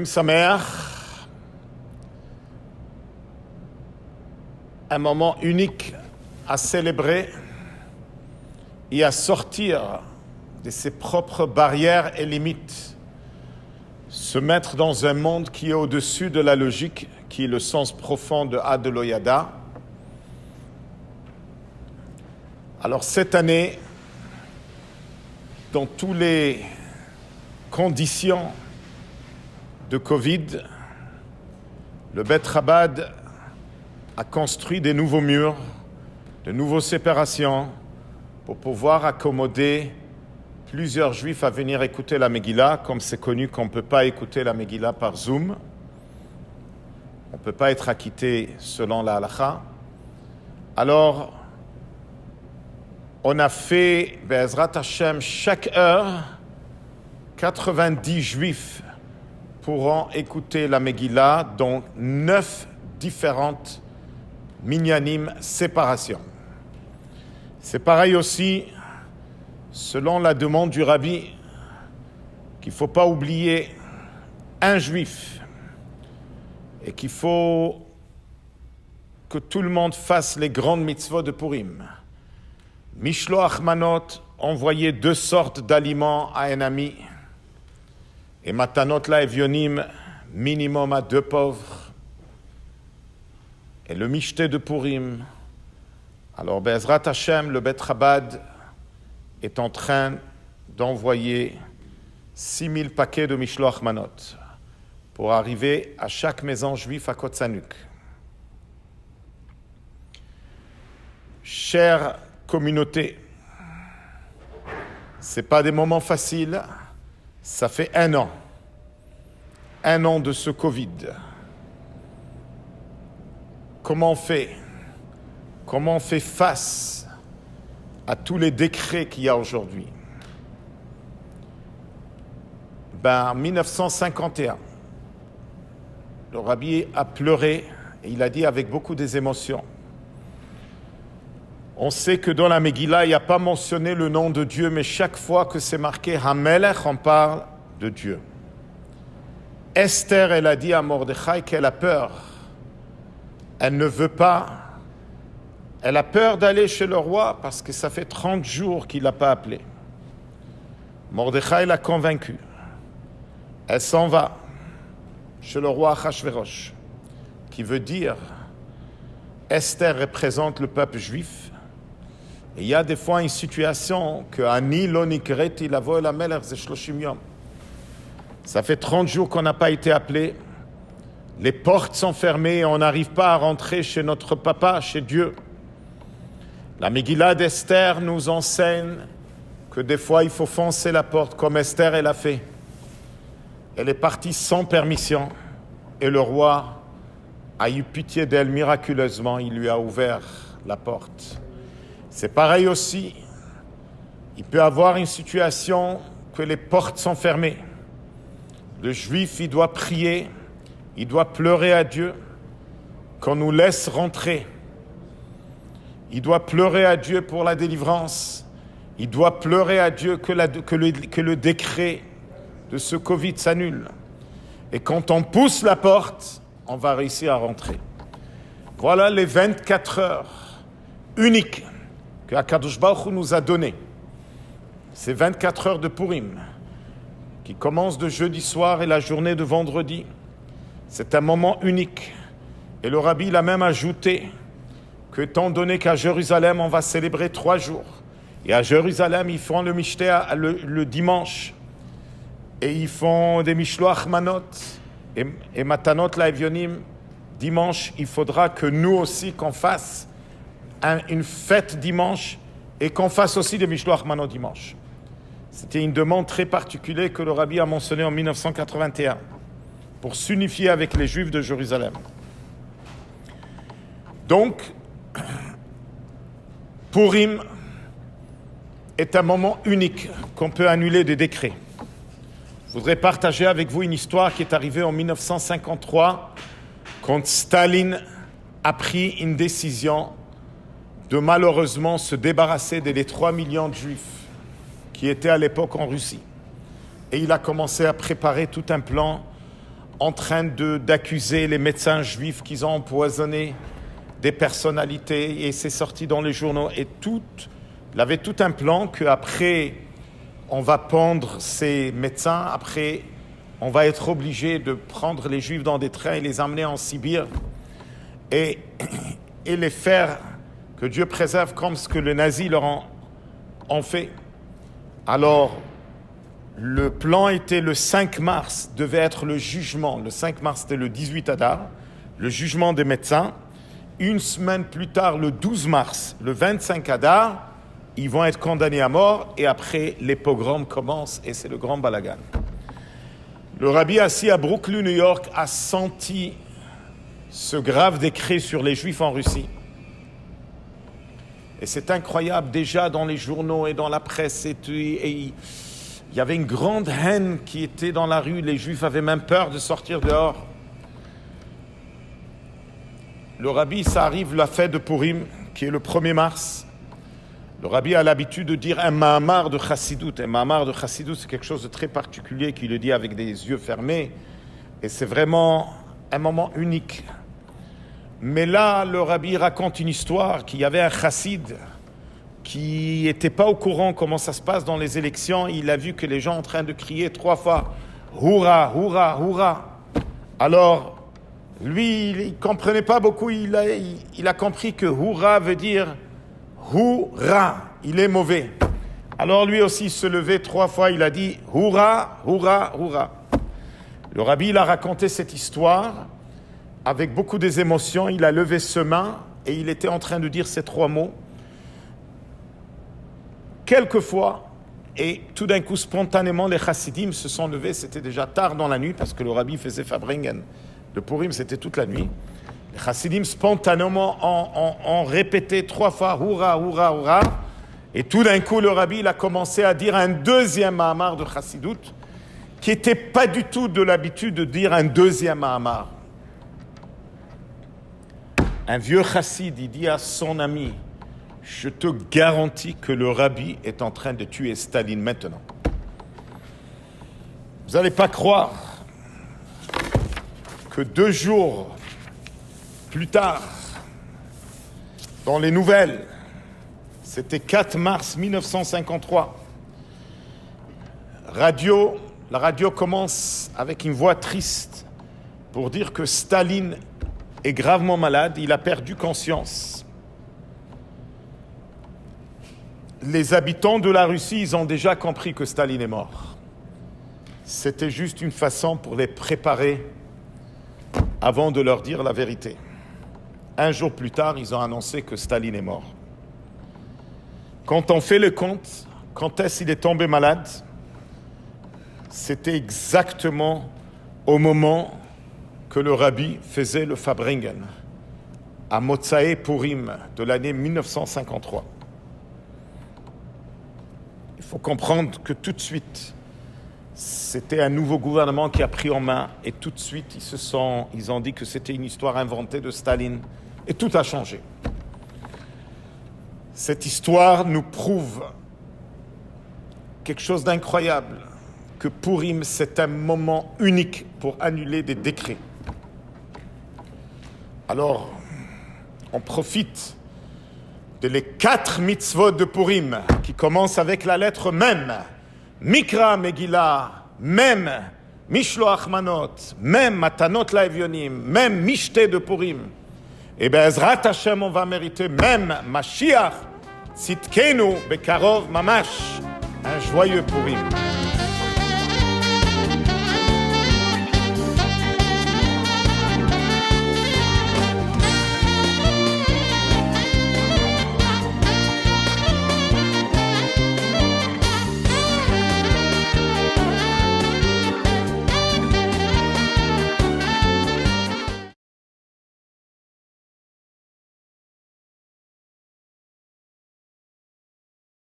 Purim Sameach, un moment unique à célébrer et à sortir de ses propres barrières et limites, se mettre dans un monde qui est au-dessus de la logique, qui est le sens profond de Ad Lo Yada. Alors cette année, dans toutes les conditions de Covid, le Beit Chabad a construit des nouveaux murs, de nouvelles séparations pour pouvoir accommoder plusieurs juifs à venir écouter la Megillah, comme c'est connu qu'on ne peut pas écouter la Megillah par Zoom. On ne peut pas être acquitté selon la halakha. Alors, on a fait, Be'ezrat Hashem, chaque heure, 90 juifs pourront écouter la Megillah dans 9 différentes minyanim séparations. C'est pareil aussi, selon la demande du Rabbi, qu'il ne faut pas oublier un juif et qu'il faut que tout le monde fasse les grandes mitzvot de Purim. Mishloach manot, envoyer 2 sortes d'aliments à un ami, et matanot la evionim, minimum à 2 pauvres, et le mishté de Purim. Alors Be'ezrat Hashem, le Beit Chabad est en train d'envoyer 6000 paquets de Mishloach manot pour arriver à chaque maison juive à Kotsanuk. Chère communauté, ce n'est pas des moments faciles. Ça fait un an de ce Covid. Comment on fait? Comment on fait face à tous les décrets qu'il y a aujourd'hui? En 1951, le Rabbi a pleuré et il a dit avec beaucoup d'émotions. On sait que dans la Megillah, il n'y a pas mentionné le nom de Dieu, mais chaque fois que c'est marqué Hamelech, on parle de Dieu. Esther, elle a dit à Mordechai qu'elle a peur. Elle ne veut pas. Elle a peur d'aller chez le roi parce que ça fait 30 jours qu'il ne l'a pas appelé. Mordechai l'a convaincue. Elle s'en va chez le roi Achashverosh, qui veut dire Esther représente le peuple juif. Et il y a des fois une situation que Ani lo nikreti lavo el hamelech ze 30 yom. Ça fait 30 jours qu'on n'a pas été appelé. Les portes sont fermées et on n'arrive pas à rentrer chez notre papa, chez Dieu. La Megillah d'Esther nous enseigne que des fois il faut foncer la porte comme Esther elle a fait. Elle est partie sans permission et le roi a eu pitié d'elle miraculeusement, il lui a ouvert la porte. C'est pareil aussi, il peut y avoir une situation que les portes sont fermées. Le juif, il doit prier, il doit pleurer à Dieu qu'on nous laisse rentrer. Il doit pleurer à Dieu pour la délivrance. Il doit pleurer à Dieu que le décret de ce Covid s'annule. Et quand on pousse la porte, on va réussir à rentrer. Voilà les 24 heures uniques que Akadosh Baruch Hu nous a données. Ces 24 heures de Purim, qui commencent de jeudi soir et la journée de vendredi. C'est un moment unique. Et le Rabbi l'a même ajouté que, étant donné qu'à Jérusalem, on va célébrer 3 jours, et à Jérusalem, ils font le Mishté le dimanche, et ils font des Mishloach manot et matanot la evionim. Dimanche, il faudra que nous aussi, qu'on fasse une fête dimanche et qu'on fasse aussi des Mishloach manot dimanche. C'était une demande très particulière que le Rabbi a mentionnée en 1981 pour s'unifier avec les Juifs de Jérusalem. Donc, Purim est un moment unique qu'on peut annuler des décrets. Je voudrais partager avec vous une histoire qui est arrivée en 1953 quand Staline a pris une décision de malheureusement se débarrasser des 3 millions de Juifs qui étaient à l'époque en Russie. Et il a commencé à préparer tout un plan en train d'accuser les médecins juifs qu'ils ont empoisonné des personnalités, et c'est sorti dans les journaux. Et il avait tout un plan qu'après, on va pendre ces médecins, après, on va être obligé de prendre les juifs dans des trains et les emmener en Sibérie et les faire, que Dieu préserve, comme ce que les nazis leur ont fait. Alors, le plan était le 5 mars, devait être le jugement. Le 5 mars, c'était le 18 Adar, le jugement des médecins. Une semaine plus tard, le 12 mars, le 25 Adar, ils vont être condamnés à mort, et après, les pogroms commencent, et c'est le grand balagan. Le rabbi assis à Brooklyn, New York, a senti ce grave décret sur les Juifs en Russie. Et c'est incroyable, déjà dans les journaux et dans la presse, il y avait une grande haine qui était dans la rue, les Juifs avaient même peur de sortir dehors. Le rabbi, ça arrive la fête de Purim, qui est le 1er mars. Le rabbi a l'habitude de dire un mahamar de chassidut. Un mahamar de chassidut, c'est quelque chose de très particulier qu'il le dit avec des yeux fermés. Et c'est vraiment un moment unique. Mais là, le rabbi raconte une histoire qu'il y avait un chassid qui n'était pas au courant comment ça se passe dans les élections. Il a vu que les gens sont en train de crier 3 fois « Hourra, hourra, hourra ». Alors, lui, il ne comprenait pas beaucoup. Il a compris que « hourra » veut dire « hourra », il est mauvais. Alors lui aussi se levait 3 fois, il a dit « hourra, hourra, hourra ». Le rabbi, il a raconté cette histoire avec beaucoup d'émotions. Il a levé ses mains et il était en train de dire ces 3 mots. Quelquefois, et tout d'un coup, spontanément, les chassidim se sont levés. C'était déjà tard dans la nuit parce que le rabbi faisait Fabringen. Le Purim, c'était toute la nuit. Les chassidim, spontanément, ont répété 3 fois « Hourra, hourra, hourra ». Et tout d'un coup, le rabbi, il a commencé à dire un deuxième mahamar de chassidut qui n'était pas du tout de l'habitude de dire un deuxième mahamar. Un vieux chassid, il dit à son ami « Je te garantis que le rabbi est en train de tuer Staline maintenant. » Vous n'allez pas croire que 2 jours plus tard, dans les nouvelles, c'était 4 mars 1953, la radio commence avec une voix triste pour dire que Staline est gravement malade, il a perdu conscience. Les habitants de la Russie, ils ont déjà compris que Staline est mort. C'était juste une façon pour les préparer avant de leur dire la vérité. Un jour plus tard, ils ont annoncé que Staline est mort. Quand on fait le compte, quand est-ce qu'il est tombé malade, c'était exactement au moment que le rabbi faisait le Fabringen, à Motsae Purim de l'année 1953. Il faut comprendre que tout de suite, c'était un nouveau gouvernement qui a pris en main, et tout de suite, ils ont dit que c'était une histoire inventée de Staline, et tout a changé. Cette histoire nous prouve quelque chose d'incroyable, que Purim, c'est un moment unique pour annuler des décrets. Alors, on profite de les 4 mitzvot de Purim, qui commencent avec la lettre Mem, Mikra Megillah, Mem, Mishloach Manot, Mem Matanot Laevionim, Mem Mishte de Purim. Et Be'ezrat Hashem, on va mériter Mem Mashiach Tzidkenu Bekarov Mamash, un joyeux Purim.